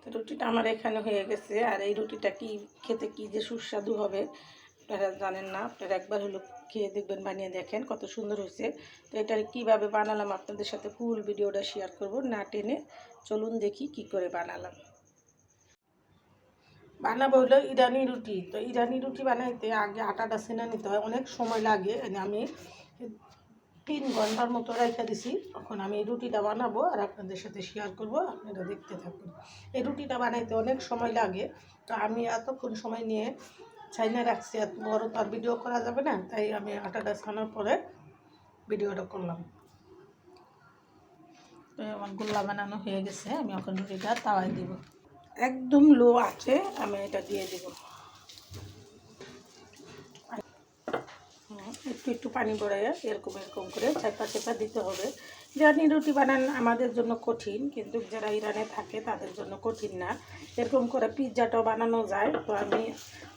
তো রুটিটা আমার এখানে হয়ে গেছে। আর এই রুটিটা কি খেতে কি যে সুস্বাদু হবে আপনারা জানেন না, আপনারা একবার হলো খেয়ে দেখবেন, বানিয়ে দেখেন কত সুন্দর হয়েছে। তো এটা কীভাবে বানালাম আপনাদের সাথে ফুল ভিডিওটা শেয়ার করব না টেনে। চলুন দেখি কি করে বানালাম। বানাবো হলো ইরানি রুটি। তো ইরানি রুটি বানাইতে আগে আটাটা সেনে নিতে হয়, অনেক সময় লাগে। আমি 3 ঘন্টার মতো রেখে দিছি। তখন আমি এই রুটিটা বানাবো আর আপনাদের সাথে শেয়ার করব, আপনারা দেখতে থাকুন। এই রুটিটা বানাইতে অনেক সময় লাগে। তো আমি এতক্ষণ সময় নিয়ে ছাইনা রাখছি, এত বড় তো আর ভিডিও করা যাবে না, তাই আমি আটাটা ছানার পরে ভিডিওটা করলাম। তো আমার গোল্লা বানানো হয়ে গেছে, আমি এখন রুটিটা তাওয়ায় দিব। একদম লো আছে, আমি এটা দিয়ে দেব। একটু একটু পানি পড়াইয়া এরকম এরকম করে চেপা চেপা দিতে হবে। ইরানি রুটি বানান আমাদের জন্য কঠিন, কিন্তু যারা ইরানে থাকে তাদের জন্য কঠিন না। এরকম করে পিৎজাটাও বানানো যায়। তো আমি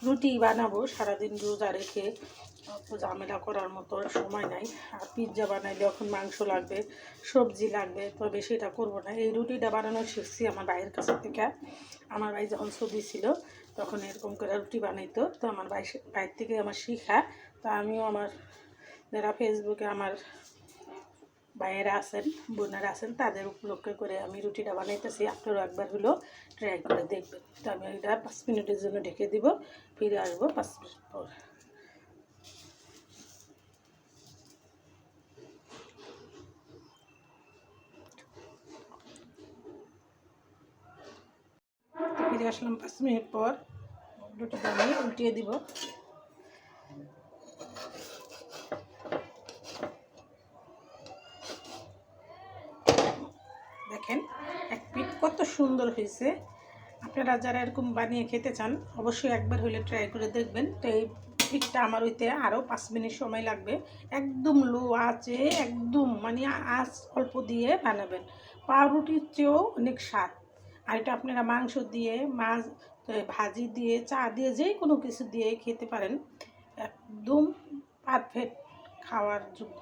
রুটি বানাবো, সারাদিন রোজা রেখে ঝামেলা করার মতো সময় নাই। আর পিৎজা বানাইলে এখন মাংস লাগবে, সবজি লাগবে, তবে সেটা করবো না। এই রুটিটা বানানো শিখছি আমার ভাইয়ের কাছ থেকে। আমার ভাই যখন ছবি ছিল তখন এরকম করে রুটি বানাইতো। তো আমার ভাইয়ের থেকে আমার শিখা। তো আমিও আমার যারা ফেসবুকে আমার ভাইয়েরা আছেন, বোনেরা আছেন, তাদের উপলক্ষে করে আমি রুটিটা বানাইতেছি। আপনারাও একবার হলো ট্রাই করে দেখবেন। তো আমি এটা 5 মিনিটের জন্য ঢেকে দিব, ফিরে আসবো 5 মিনিট পর। ফিরে আসলাম 5 মিনিট পর। রুটিটা আমি উল্টিয়ে দিব। দেখেন এক পিঠ কত সুন্দর হয়েছে। আপনারা যারা এরকম বানিয়ে খেতে চান অবশ্যই একবার হলে ট্রাই করে দেখবেন। তো এই পিঠটা আমার হইতে আরও 5 মিনিট সময় লাগবে। একদম লো আঁচে, একদম মানে আঁচ অল্প দিয়ে বানাবেন। পাউরুটির চেয়েও অনেক স্বাদ। আর এটা আপনারা মাংস দিয়ে, মাছ ভাজি দিয়ে, চা দিয়ে, যে কোনো কিছু দিয়ে খেতে পারেন। একদম পারফেক্ট খাওয়ার যোগ্য।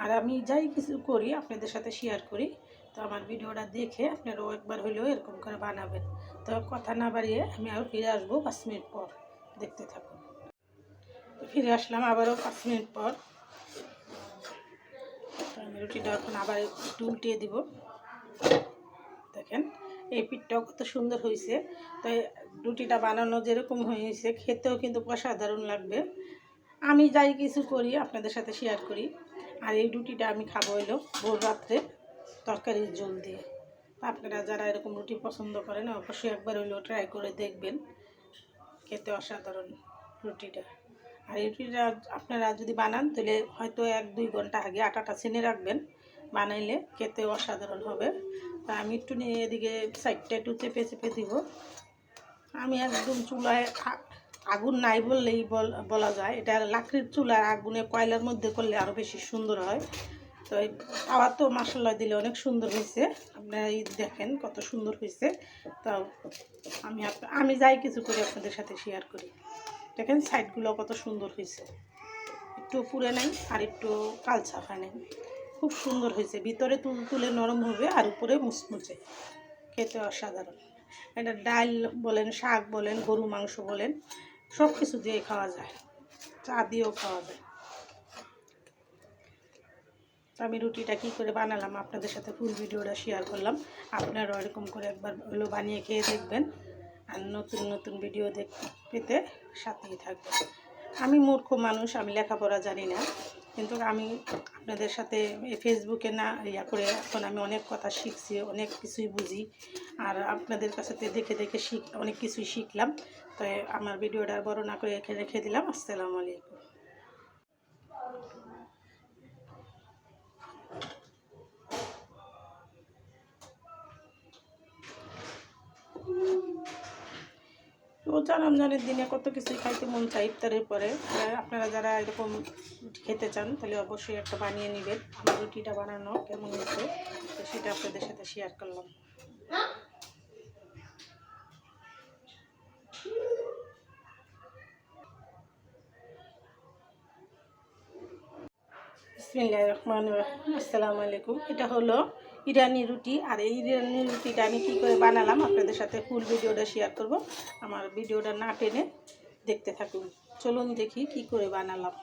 আর আমি যাই কিছু করি আপনাদের সাথে শেয়ার করি। তো আমার ভিডিওটা দেখে আপনারাও একবার হলেও এরকম করে বানাবেন। তো কথা না বাড়িয়ে আমি আরও ফিরে আসবো 5 মিনিট পর, দেখতে থাকুন। ফিরে আসলাম আবারও 5 মিনিট পর। তো আমি রুটিটা এখন আবার একটু উল্টিয়ে দিব। দেখেন এই পিঠটাও কত সুন্দর হয়েছে। তো রুটিটা বানানো যেরকম হয়েছে খেতেও কিন্তু অসাধারণ লাগবে। আমি যাই কিছু করি আপনাদের সাথে শেয়ার করি। আর এই রুটিটা আমি খাবো হলো ভোর রাত্রে তরকারির ঝোল দিয়ে। আপনারা যারা এরকম রুটি পছন্দ করেন অবশ্যই একবার হলেও ট্রাই করে দেখবেন, খেতে অসাধারণ রুটিটা। আর এই রুটিটা আপনারা যদি বানান তাহলে হয়তো 1-2 ঘন্টা আগে আটাটা ছেনে রাখবেন, বানাইলে খেতে অসাধারণ হবে। তা আমি একটু নিয়ে এদিকে সাইডটা একটু চেপে চেপে দিব। আমি একদম চুলায় আগুন নাই বললেই বলা যায়। এটা লাকড়ির চুলার আগুনে কয়লার মধ্যে করলে আরও বেশি সুন্দর হয়। তো এই তাওয়া তো মশলা দিলে অনেক সুন্দর হয়েছে। আপনারা এই দেখেন কত সুন্দর হয়েছে। তাও আমি যাই কিছু করি আপনাদের সাথে শেয়ার করি। দেখেন সাইডগুলো কত সুন্দর হয়েছে, একটু পুড়ে নাই আর একটু কালচা হয় নাই, খুব সুন্দর হয়েছে। ভিতরে তুলে নরম হবে আর উপরে মুচমুচে, খেতে অসাধারণ। এটা ডাল বলেন, শাক বলেন, গরু মাংস বলেন, সব কিছু দিয়ে খাওয়া যায়, চা দিয়েও খাওয়া যায়। আমি রুটিটা কী করে বানালাম আপনাদের সাথে ফুল ভিডিওটা শেয়ার করলাম। আপনারাও এরকম করে একবার হলো বানিয়ে খেয়ে দেখবেন। আর নতুন নতুন ভিডিও পেতে সাথেই থাকবেন। আমি মূর্খ মানুষ, আমি লেখাপড়া জানি না, কিন্তু আমি আপনাদের সাথে ফেসবুকে না করে এখন আমি অনেক কথা শিখছি, অনেক কিছুই বুঝি। আর আপনাদের কাছে দেখে দেখে অনেক কিছুই শিখলাম। তাই আমার ভিডিওটা বড় না করে এখানে রেখে দিলাম। আসসালামু আলাইকুম। রোজা রমজানের দিনে কত কিছুই খাইতে মন চাই ইফতারের পরে। আপনারা যারা এরকম খেতে চান তাহলে অবশ্যই একটা বানিয়ে নেবেন। আমার রুটিটা বানানো কেমন হয়েছে সেটা আপনাদের সাথে শেয়ার করলাম। বিসমিল্লাহির রহমানির রহিম। আসসালামু আলাইকুম। এটা হলো ইরানি রুটি। আর এই ইরানি রুটিটা আমি কী করে বানালাম আপনাদের সাথে ফুল ভিডিওটা শেয়ার করব। আমার ভিডিওটা না টেনে দেখতে থাকুন। চলুন দেখি কি করে বানালাম।